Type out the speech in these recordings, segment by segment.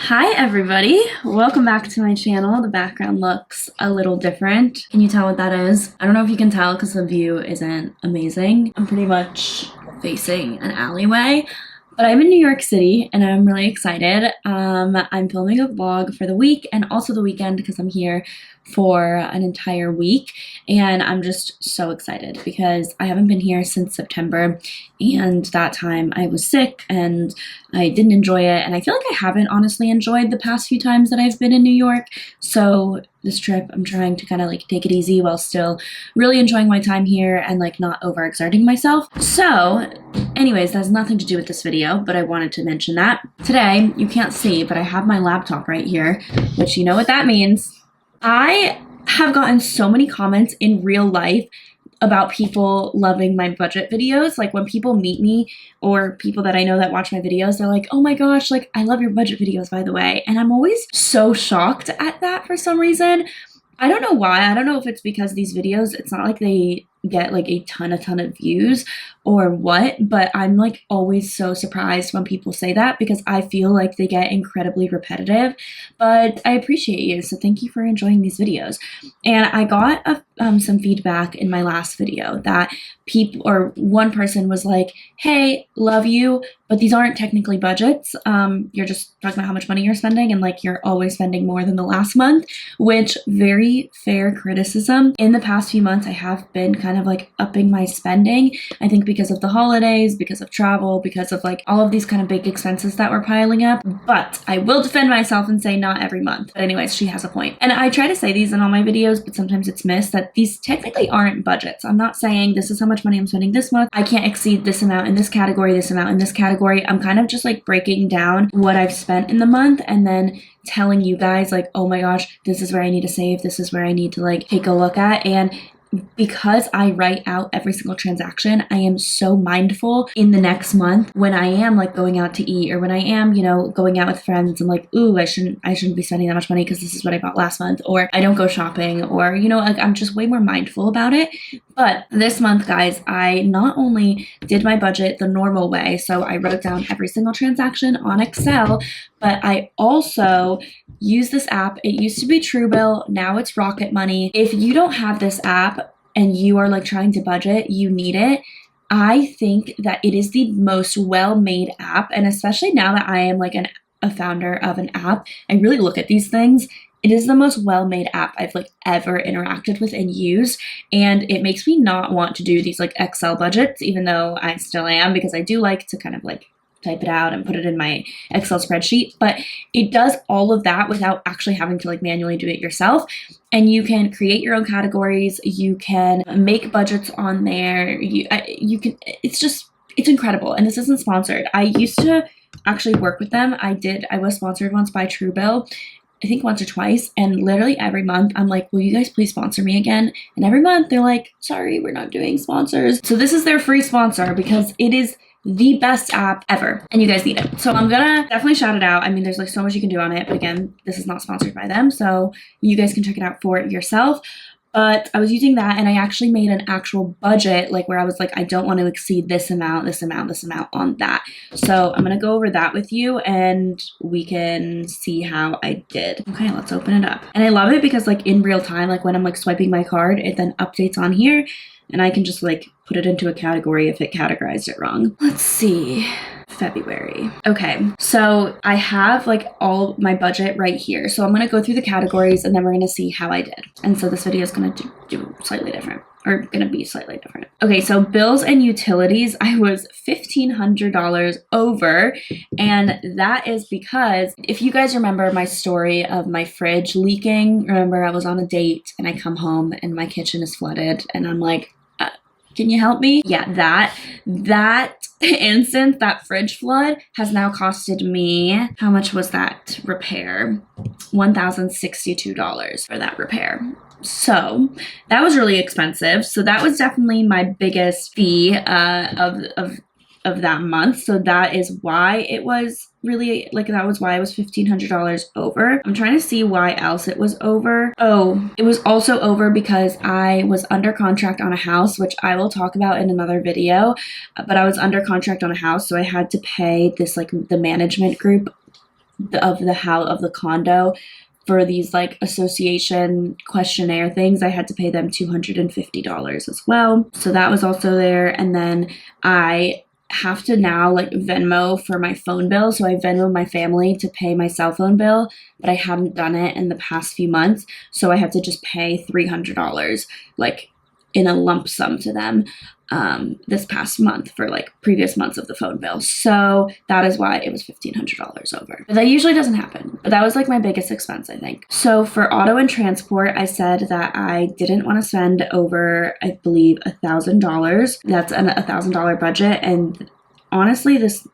Hi everybody, welcome back to my channel. The background looks a little different. Can you tell what that is? I don't know if you can tell because the view isn't amazing. I'm pretty much facing an alleyway, but I'm in New York City and I'm really excited. I'm filming a vlog for the week and also the weekend because I'm here for an entire week, and I'm just so excited because I haven't been here since September, and that time I was sick and I didn't enjoy it, and I feel like I haven't honestly enjoyed the past few times that I've been in New York. So this trip I'm trying to kind of like take it easy while still really enjoying my time here and like not overexerting myself. So anyways, that has nothing to do with this video, but I wanted to mention that. Today, you can't see, but I have my laptop right here, which you know what that means. I have gotten so many comments in real life about people loving my budget videos. Like when people meet me or people that I know that watch my videos, they're like, oh my gosh, like I love your budget videos, by the way. And I'm always so shocked at that for some reason. I don't know why. I don't know if it's because these videos, it's not like they get like a ton of views or what, but I'm like always so surprised when people say that because I feel like they get incredibly repetitive, but I appreciate you, so thank you for enjoying these videos. And I got some feedback in my last video that one person was like, hey, love you, but these aren't technically budgets. You're just talking about how much money you're spending and like you're always spending more than the last month, which very fair criticism. In the past few months, I have been kind of like upping my spending. I think because of the holidays, because of travel, because of like all of these kind of big expenses that were piling up. But I will defend myself and say not every month. But anyways, she has a point. And I try to say these in all my videos, but sometimes it's missed that these technically aren't budgets. I'm not saying this is how much money I'm spending this month. I can't exceed this amount in this category, this amount in this category. I'm kind of just like breaking down what I've spent in the month and then telling you guys like, oh my gosh, this is where I need to save. This is where I need to like take a look at. And because I write out every single transaction, I am so mindful in the next month when I am like going out to eat or when I am, going out with friends and like, ooh, I shouldn't be spending that much money because this is what I bought last month, or I don't go shopping, or, like I'm just way more mindful about it. But this month, guys, I not only did my budget the normal way, so I wrote down every single transaction on Excel, but I also use this app. It used to be TrueBill, now it's Rocket Money. If you don't have this app and you are like trying to budget, you need it. I think that it is the most well-made app, and especially now that I am like a founder of an app, I really look at these things. It is the most well-made app I've like ever interacted with and used, and it makes me not want to do these like Excel budgets, even though I still am, because I do like to kind of like type it out and put it in my Excel spreadsheet, but it does all of that without actually having to like manually do it yourself. And you can create your own categories, you can make budgets on there, you can, it's incredible. And this isn't sponsored. I used to actually work with them. I was sponsored once by TrueBill, I think once or twice, and literally every month I'm like, will you guys please sponsor me again? And every month they're like, sorry, we're not doing sponsors. So this is their free sponsor because it is the best app ever and you guys need it. So I'm gonna definitely shout it out. I mean, there's like so much you can do on it, but again, this is not sponsored by them, so you guys can check it out for yourself. But I was using that and I actually made an actual budget, like where I was like, I don't want to exceed this amount on that. So I'm gonna go over that with you and we can see how I did. Okay, let's open it up. And I love it because like in real time, like when I'm like swiping my card, it then updates on here and I can just like put it into a category if it categorized it wrong. Let's see. February. Okay, so I have like all my budget right here. So I'm going to go through the categories and then we're going to see how I did. And so this video is going to do slightly different, or going to be slightly different. Okay, so bills and utilities, I was $1,500 over. And that is because if you guys remember my story of my fridge leaking, remember I was on a date and I come home and my kitchen is flooded and I'm like, can you help me? Yeah, that instance, that fridge flood has now costed me, how much was that repair? $1,062 for that repair. So that was really expensive. So that was definitely my biggest fee of that month. So that is why it was really like, that was why it was $1,500 over. I'm trying to see why else it was over. Oh, it was also over because I was under contract on a house, which I will talk about in another video, but I was under contract on a house. So I had to pay this, like the management group of the condo for these like association questionnaire things. I had to pay them $250 as well. So that was also there. And then I have to now like Venmo for my phone bill. So I Venmo my family to pay my cell phone bill, but I hadn't done it in the past few months. So I had to just pay $300 like in a lump sum to them this past month for like previous months of the phone bill. So that is why it was $1,500 over. But that usually doesn't happen. But that was like my biggest expense, I think. So for auto and transport, I said that I didn't want to spend over, I believe, $1,000. That's a $1,000 budget. And honestly, this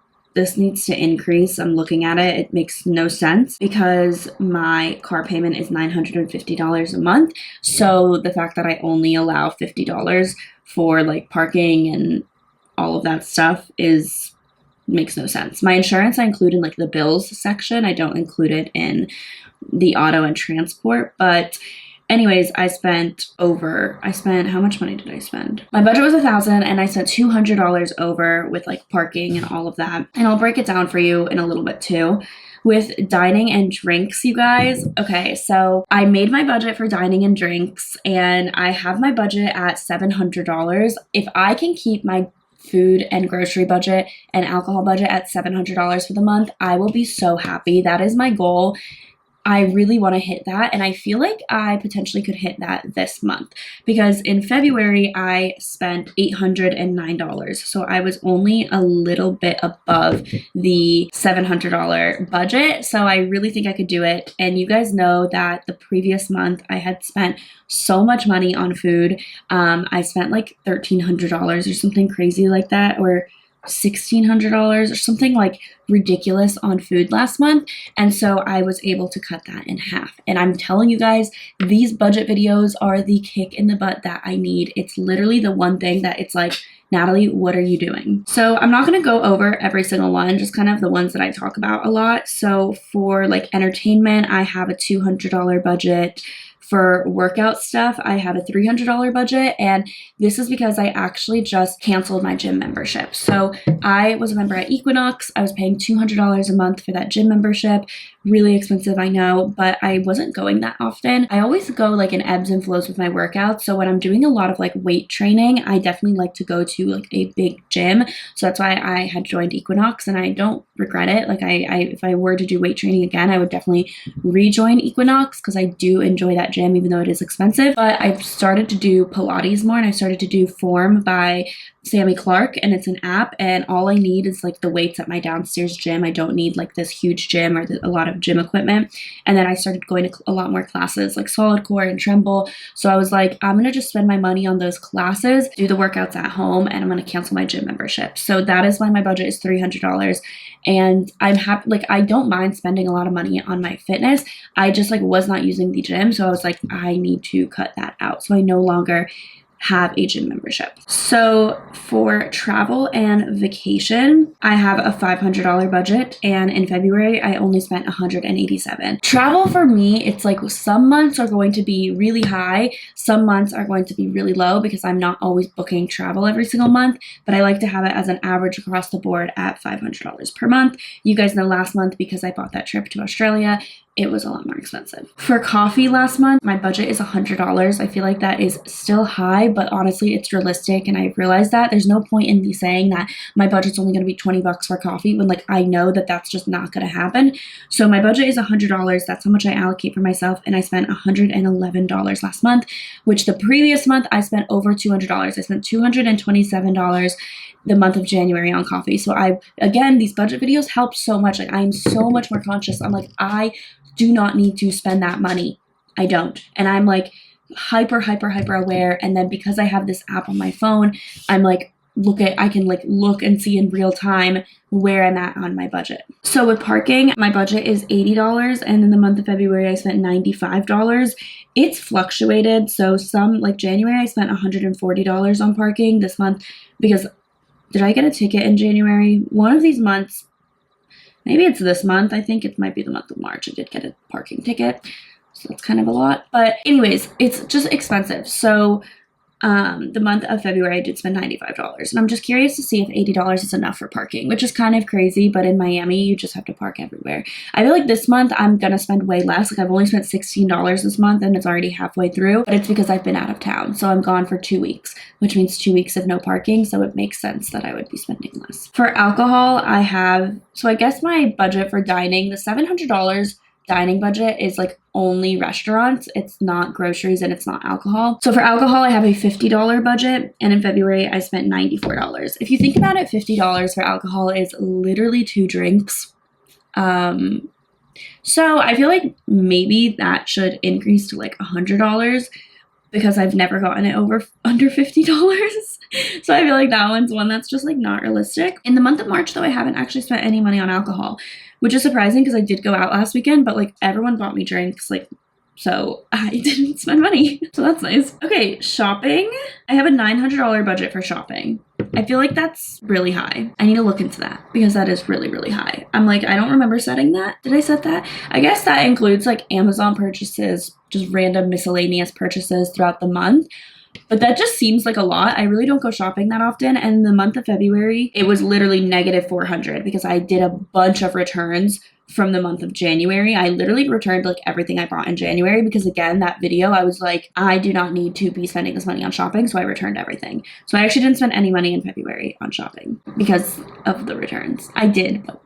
needs to increase. I'm looking at it. It makes no sense because my car payment is $950 a month. So the fact that I only allow $50 for like parking and all of that stuff makes no sense. My insurance I include in like the bills section. I don't include it in the auto and transport, but anyways, how much money did I spend? My budget was $1,000 and I spent $200 over with like parking and all of that. And I'll break it down for you in a little bit too. With dining and drinks, you guys. Okay, so I made my budget for dining and drinks and I have my budget at $700. If I can keep my food and grocery budget and alcohol budget at $700 for the month, I will be so happy. That is my goal. I really want to hit that, and I feel like I potentially could hit that this month because in February I spent $809, so I was only a little bit above the $700 budget, so I really think I could do it. And you guys know that the previous month I had spent so much money on food. I spent like $1,300 or something crazy like that, or $1,600 or something like ridiculous on food last month. And so I was able to cut that in half. And I'm telling you guys, these budget videos are the kick in the butt that I need. It's literally the one thing that it's like, Natalie, what are you doing? So I'm not going to go over every single one, just kind of the ones that I talk about a lot. So for like entertainment, I have a $200 budget. For workout stuff, I have a $300 budget, and this is because I actually just canceled my gym membership. So I was a member at Equinox. I was paying $200 a month for that gym membership. Really expensive, I know, but I wasn't going that often. I always go like in ebbs and flows with my workouts. So when I'm doing a lot of like weight training, I definitely like to go to like a big gym. So that's why I had joined Equinox, and I don't regret it. Like if I were to do weight training again, I would definitely rejoin Equinox because I do enjoy that gym, even though it is expensive. But I've started to do Pilates more, and I started to do Form by Sammy Clark, and it's an app, and all I need is like the weights at my downstairs gym. I don't need like this huge gym or a lot of gym equipment. And then I started going to a lot more classes like solid core and tremble. So I was like, I'm gonna just spend my money on those classes, do the workouts at home, and I'm gonna cancel my gym membership. So that is why my budget is $300. And I'm happy, like I don't mind spending a lot of money on my fitness. I just like was not using the gym, so I was like, I need to cut that out. So I no longer have a gym membership. So for travel and vacation, I have a $500 budget, and in February I only spent $187. Travel for me, it's like some months are going to be really high, some months are going to be really low because I'm not always booking travel every single month, but I like to have it as an average across the board at $500 per month. You guys know last month, because I bought that trip to Australia, it was a lot more expensive. For coffee last month, my budget is $100. I feel like that is still high, but honestly, it's realistic, and I realized that there's no point in me saying that my budget's only going to be $20 for coffee when like I know that that's just not going to happen. So my budget is $100. That's how much I allocate for myself, and I spent $111 last month, which the previous month I spent over $200. I spent $227 the month of January on coffee. So again, these budget videos help so much. Like I'm so much more conscious. I'm like, I do not need to spend that money. I don't. And I'm like hyper aware. And then because I have this app on my phone, I'm like, I can like look and see in real time where I'm at on my budget. So with parking, my budget is $80, and in the month of February I spent $95. It's fluctuated. So some like January I spent $140 on parking. This month, because did I get a ticket in January? One of these months, maybe it's this month. I think it might be the month of March. I did get a parking ticket. So that's kind of a lot. But anyways, it's just expensive. So The month of February, I did spend $95. And I'm just curious to see if $80 is enough for parking, which is kind of crazy. But in Miami, you just have to park everywhere. I feel like this month, I'm going to spend way less. Like I've only spent $16 this month and it's already halfway through. But it's because I've been out of town. So I'm gone for 2 weeks, which means 2 weeks of no parking. So it makes sense that I would be spending less. For alcohol, I guess my budget for dining, the $700 dining budget is like only restaurants. It's not groceries and it's not alcohol. So for alcohol, I have a $50 budget, and in February I spent $94. If you think about it, $50 for alcohol is literally 2 drinks. So I feel like maybe that should increase to like $100 because I've never gotten it under $50. So I feel like that one's one that's just like not realistic. In the month of March though, I haven't actually spent any money on alcohol, which is surprising because I did go out last weekend, but like everyone bought me drinks, like, so I didn't spend money. So that's nice. Okay, shopping. I have a $900 budget for shopping. I feel like that's really high. I need to look into that because that is really, really high. I'm like, I don't remember setting that. Did I set that? I guess that includes like Amazon purchases, just random miscellaneous purchases throughout the month. But that just seems like a lot. I really don't go shopping that often. And in the month of February, it was literally negative 400 because I did a bunch of returns from the month of January. I literally returned like everything I bought in January because again, that video, I was like, I do not need to be spending this money on shopping. So I returned everything. So I actually didn't spend any money in February on shopping because of the returns. I did, but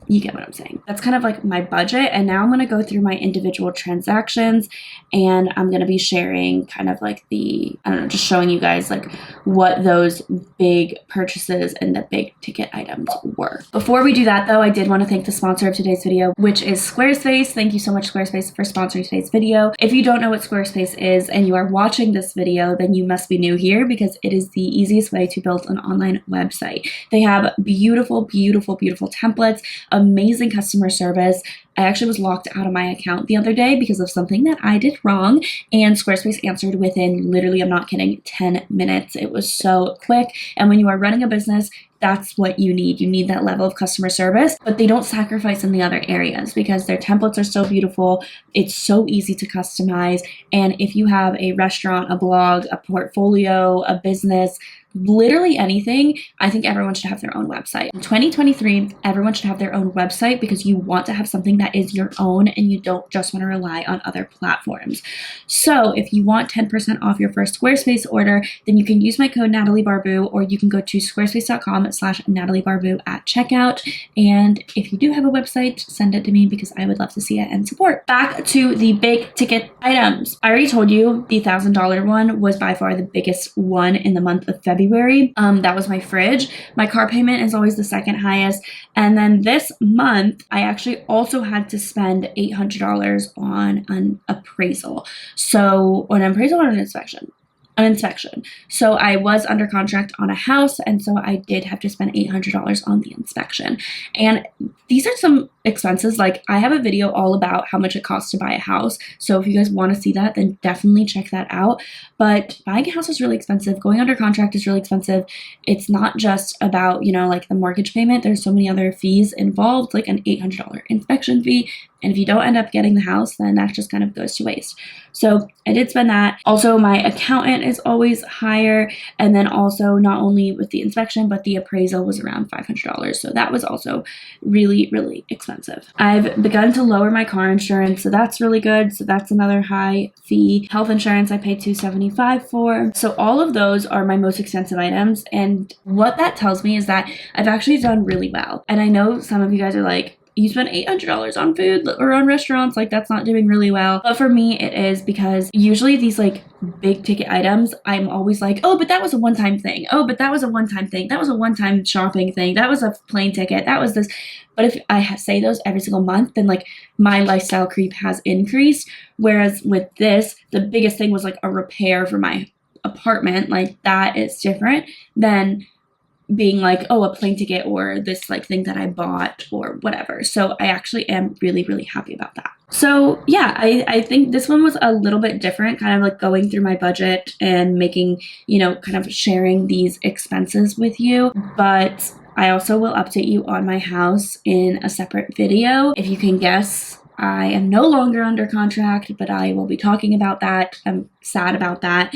you get what I'm saying. That's kind of like my budget. And now I'm going to go through my individual transactions and I'm going to be sharing kind of like just showing you guys like what those big purchases and the big ticket items were. Before we do that though, I did want to thank the sponsor of today's video, which is Squarespace. Thank you so much, Squarespace, for sponsoring today's video. If you don't know what Squarespace is and you are watching this video, then you must be new here because it is the easiest way to build an online website. They have beautiful, beautiful, beautiful templates, amazing customer service. I actually was locked out of my account the other day because of something that I did wrong, and Squarespace answered within, literally, I'm not kidding, 10 minutes. It was so quick. And when you are running a business, that's what you need. You need that level of customer service, but they don't sacrifice in the other areas because their templates are so beautiful. It's so easy to customize. And if you have a restaurant, a blog, a portfolio, a business, literally anything, I think everyone should have their own website. In 2023, everyone should have their own website because you want to have something that is your own and you don't just want to rely on other platforms. So if you want 10% off your first Squarespace order, then you can use my code NatalieBarbu, or you can go to squarespace.com/NatalieBarbu at checkout. And if you do have a website, send it to me because I would love to see it and support. Back to the big ticket items. I already told you the $1,000 one was by far the biggest one in the month of February. That was my fridge. My car payment is always the second highest. And then this month, I actually also had to spend $800 on an appraisal. So an appraisal or an inspection? An inspection. So I was under contract on a house, and so I did have to spend $800 on the inspection. And these are some expenses. Like, I have a video all about how much it costs to buy a house. So if you guys want to see that, then definitely check that out. But buying a house is really expensive. Going under contract is really expensive. It's not just about, like the mortgage payment. There's so many other fees involved, like an $800 inspection fee. And if you don't end up getting the house, then that just kind of goes to waste. So I did spend that. Also, my accountant is always higher. And then also not only with the inspection, but the appraisal was around $500. So that was also really, really expensive. I've begun to lower my car insurance. So that's really good. So that's another high fee. Health insurance, I paid $275 for. So all of those are my most expensive items. And what that tells me is that I've actually done really well. And I know some of you guys are like, you spend $800 on food or on restaurants, like that's not doing really well. But for me, it is because usually these like big ticket items, I'm always like, oh, but that was a one-time thing. Oh, but that was a one-time thing. That was a one-time shopping thing. That was a plane ticket. That was this. But if I say those every single month, then like my lifestyle creep has increased. Whereas with this, the biggest thing was like a repair for my apartment. Like that is different than being like, oh, a plane ticket or this like thing that I bought or whatever. So I actually am really, really happy about that. So yeah, I think this one was a little bit different, kind of like going through my budget and making, kind of sharing these expenses with you. But I also will update you on my house in a separate video. If you can guess, I am no longer under contract, but I will be talking about that. I'm sad about that.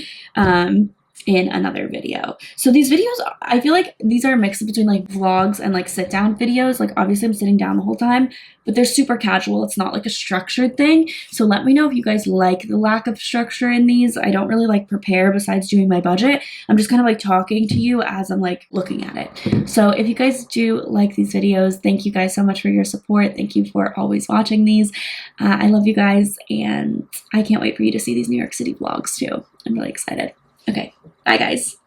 in another video. So these videos, I feel like these are a mix between like vlogs and like sit down videos. Like obviously I'm sitting down the whole time, but they're super casual. It's not like a structured thing. So let me know if you guys like the lack of structure in these. I don't really like prepare besides doing my budget. I'm just kind of like talking to you as I'm like looking at it. So if you guys do like these videos, thank you guys so much for your support. Thank you for always watching these. I love you guys, and I can't wait for you to see these New York City vlogs too. I'm really excited. Okay, bye guys.